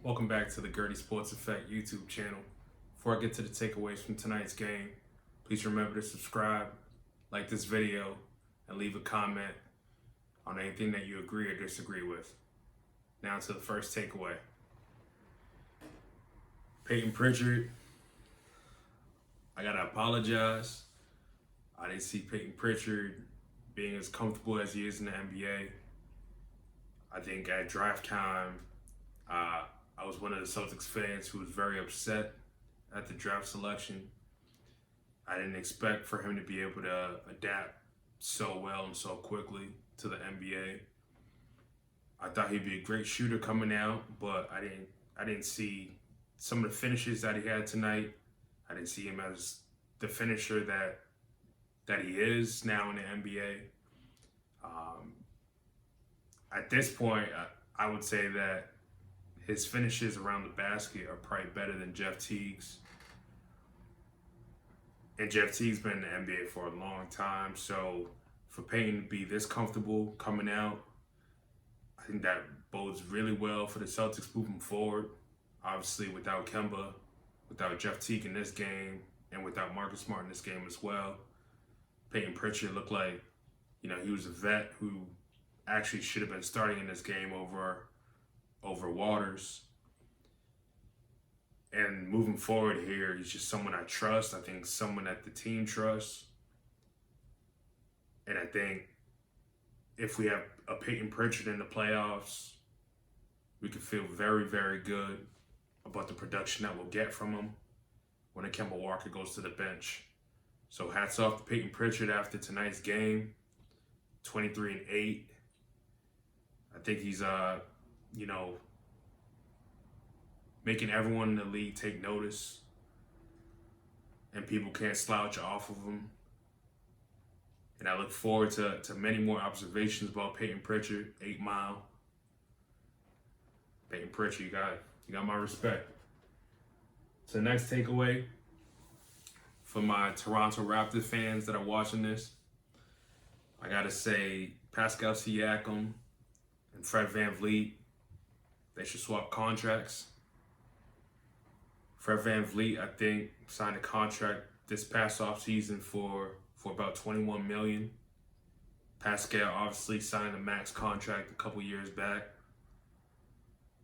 Welcome back to the Guerdy Sports Effect YouTube channel. Before I get to the takeaways from tonight's game, please remember to subscribe, like this video, and leave a comment on anything that you agree or disagree with. Now to the first takeaway. Payton Pritchard, I gotta apologize. I didn't see Payton Pritchard being as comfortable as he is in the NBA. I think at draft time, I was one of the Celtics fans who was very upset at the draft selection. I didn't expect for him to be able to adapt so well and so quickly to the NBA. I thought he'd be a great shooter coming out, but I didn't see some of the finishes that he had tonight. I didn't see him as the finisher that he is now in the NBA. At this point, I would say that his finishes around the basket are probably better than Jeff Teague's. And Jeff Teague's been in the NBA for a long time, so for Payton to be this comfortable coming out, I think that bodes really well for the Celtics moving forward. Obviously, without Kemba, without Jeff Teague in this game, and without Marcus Smart in this game as well, Payton Pritchard looked like, he was a vet who actually should have been starting in this game over Waters. And moving forward here, he's just someone I trust. I think someone that the team trusts. And I think if we have a Payton Pritchard in the playoffs, we can feel very, very good about the production that we'll get from him when Kemba Walker goes to the bench. So hats off to Payton Pritchard after tonight's game, 23-8. I think he's, making everyone in the league take notice, and people can't slouch off of him. And I look forward to many more observations about Payton Pritchard, 8 Mile. Payton Pritchard, you got my respect. So the next takeaway for my Toronto Raptors fans that are watching this, I gotta say Pascal Siakam and Fred VanVleet, they should swap contracts. Fred VanVleet, I think, signed a contract this past offseason for about $21 million. Pascal obviously signed a max contract a couple years back.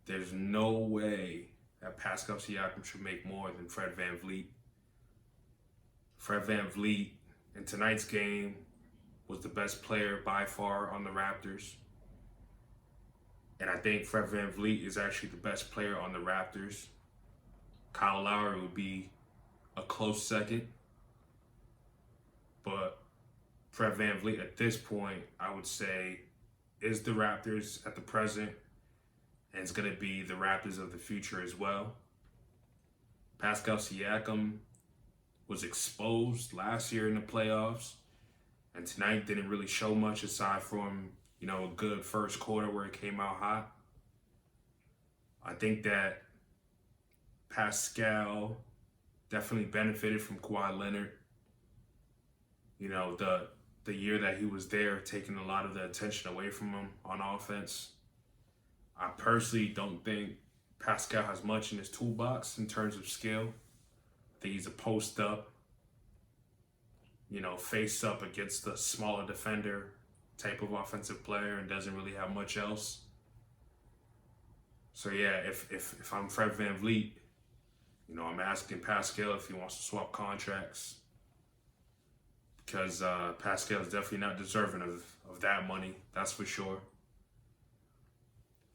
There's no way that Pascal Siakam should make more than Fred VanVleet. Fred VanVleet in tonight's game was the best player by far on the Raptors. And I think Fred VanVleet is actually the best player on the Raptors. Kyle Lowry would be a close second. But Fred VanVleet at this point, I would say, is the Raptors at the present, and it's going to be the Raptors of the future as well. Pascal Siakam was exposed last year in the playoffs, and tonight didn't really show much aside from, a good first quarter where it came out hot. I think that Pascal definitely benefited from Kawhi Leonard. The year that he was there, taking a lot of the attention away from him on offense. I personally don't think Pascal has much in his toolbox in terms of skill. I think he's a post up, face up against the smaller defender type of offensive player and doesn't really have much else. So yeah, if I'm Fred VanVleet, I'm asking Pascal if he wants to swap contracts, because Pascal is definitely not deserving of that money, that's for sure.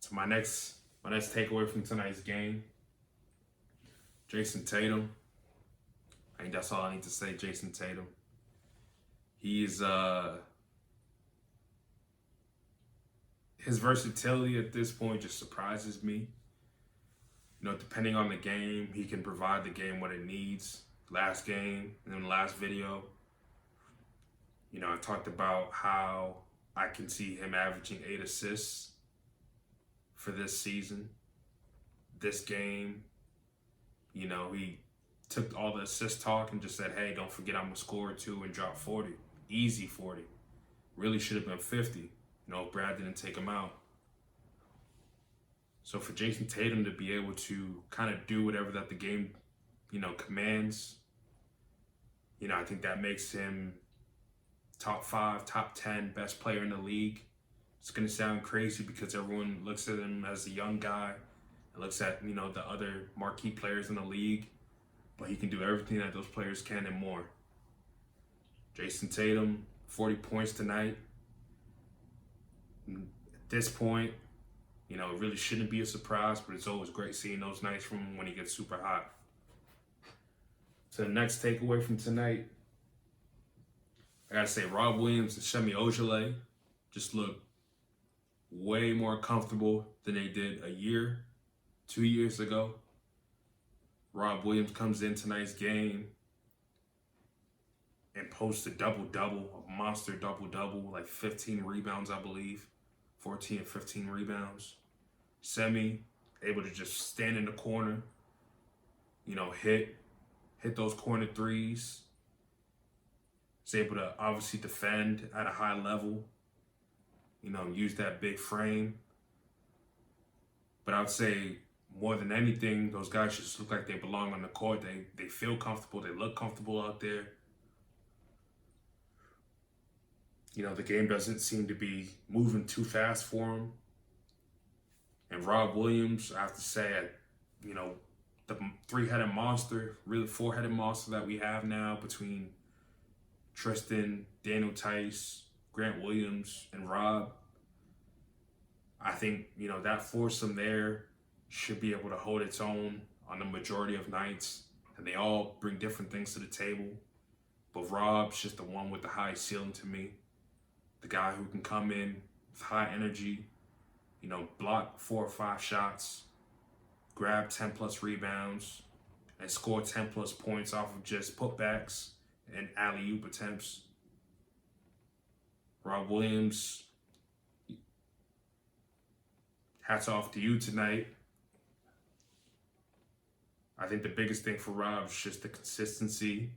So my next takeaway from tonight's game, Jayson Tatum. I think that's all I need to say. Jayson Tatum. He's his versatility at this point just surprises me. Depending on the game, he can provide the game what it needs. Last game, and then the last video, I talked about how I can see him averaging 8 assists for this season. This game, he took all the assist talk and just said, hey, don't forget I'm going to score 2 and drop 40. Easy 40. Really should have been 50. Brad didn't take him out. So for Jayson Tatum to be able to kind of do whatever that the game, commands, I think that makes him top 5, top 10 best player in the league. It's going to sound crazy because everyone looks at him as a young guy and looks at, the other marquee players in the league, but he can do everything that those players can and more. Jayson Tatum, 40 points tonight. At this point, it really shouldn't be a surprise, but it's always great seeing those nights from him when he gets super hot. So the next takeaway from tonight, I gotta say Rob Williams and Semi Ojeleye just look way more comfortable than they did a year, 2 years ago. Rob Williams comes in tonight's game and posts a double-double, a monster double-double, like 15 rebounds, I believe. 14 and 15 rebounds. Semi, able to just stand in the corner, hit those corner threes. He's able to obviously defend at a high level, use that big frame. But I would say more than anything, those guys just look like they belong on the court. They feel comfortable. They look comfortable out there. The game doesn't seem to be moving too fast for him. And Rob Williams, I have to say, the three-headed monster, really four-headed monster that we have now between Tristan, Daniel Tice, Grant Williams, and Rob. I think, that foursome there should be able to hold its own on the majority of nights. And they all bring different things to the table. But Rob's just the one with the high ceiling to me. The guy who can come in with high energy, block 4 or 5 shots, grab 10 plus rebounds, and score 10 plus points off of just putbacks and alley-oop attempts. Rob Williams, hats off to you tonight. I think the biggest thing for Rob is just the consistency.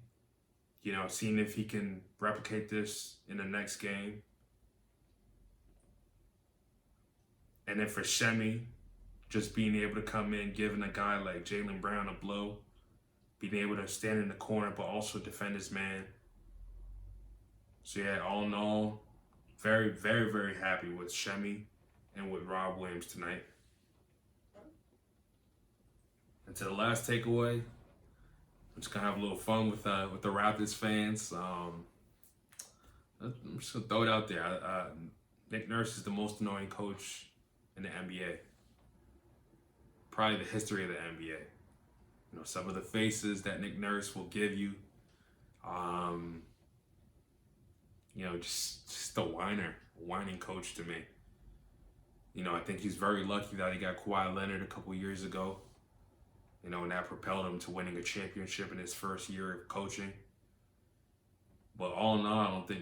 Seeing if he can replicate this in the next game. And then for Shemi, just being able to come in, giving a guy like Jaylen Brown a blow, being able to stand in the corner but also defend his man. So yeah, all in all, very, very, very happy with Shemi and with Rob Williams tonight. And to the last takeaway, I'm just gonna have a little fun with the Raptors fans. I'm just gonna throw it out there. Nick Nurse is the most annoying coach in the NBA. Probably the history of the NBA. Some of the faces that Nick Nurse will give you. Just a whining coach to me. I think he's very lucky that he got Kawhi Leonard a couple years ago. And that propelled him to winning a championship in his first year of coaching. But all in all, I don't think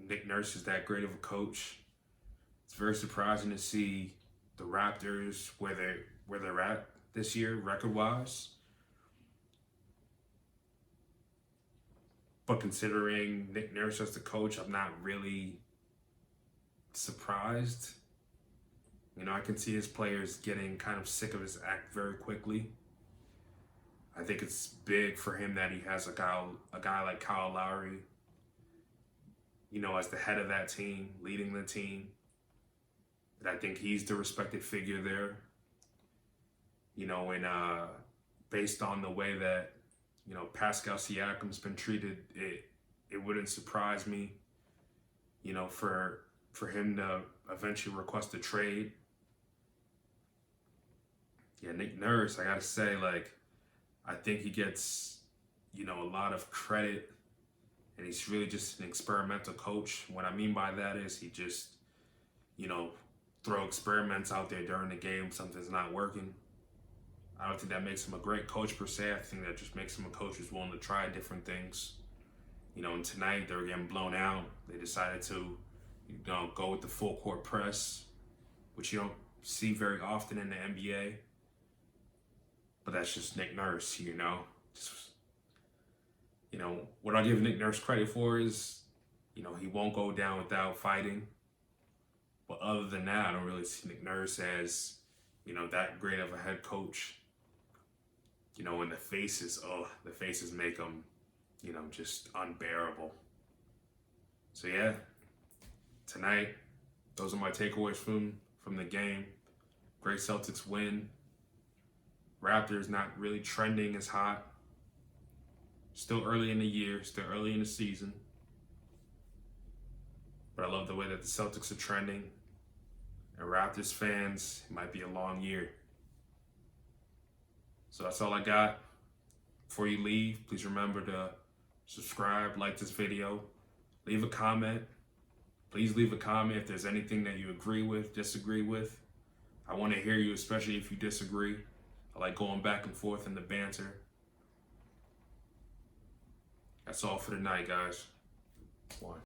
Nick Nurse is that great of a coach. It's very surprising to see the Raptors where they're at this year, record-wise. But considering Nick Nurse as the coach, I'm not really surprised. I can see his players getting kind of sick of his act very quickly. I think it's big for him that he has a guy like Kyle Lowry, as the head of that team, leading the team. And I think he's the respected figure there. And based on the way that, Pascal Siakam's been treated, it wouldn't surprise me, for him to eventually request a trade. Yeah, Nick Nurse, I gotta say, I think he gets, a lot of credit, and he's really just an experimental coach. What I mean by that is he just, throw experiments out there during the game, something's not working. I don't think that makes him a great coach per se. I think that just makes him a coach who's willing to try different things. And tonight they were getting blown out. They decided to, go with the full court press, which you don't see very often in the NBA. But that's just Nick Nurse, what I give Nick Nurse credit for is, he won't go down without fighting. But other than that, I don't really see Nick Nurse as, that great of a head coach, and the faces make them, just unbearable. So yeah, tonight, those are my takeaways from the game. Great Celtics win. Raptors not really trending as hot. Still early in the year, still early in the season. But I love the way that the Celtics are trending. And Raptors fans, it might be a long year. So that's all I got. Before you leave, please remember to subscribe, like this video, leave a comment. Please leave a comment if there's anything that you agree with, disagree with. I want to hear you, especially if you disagree. I like going back and forth in the banter. That's all for tonight, guys. One.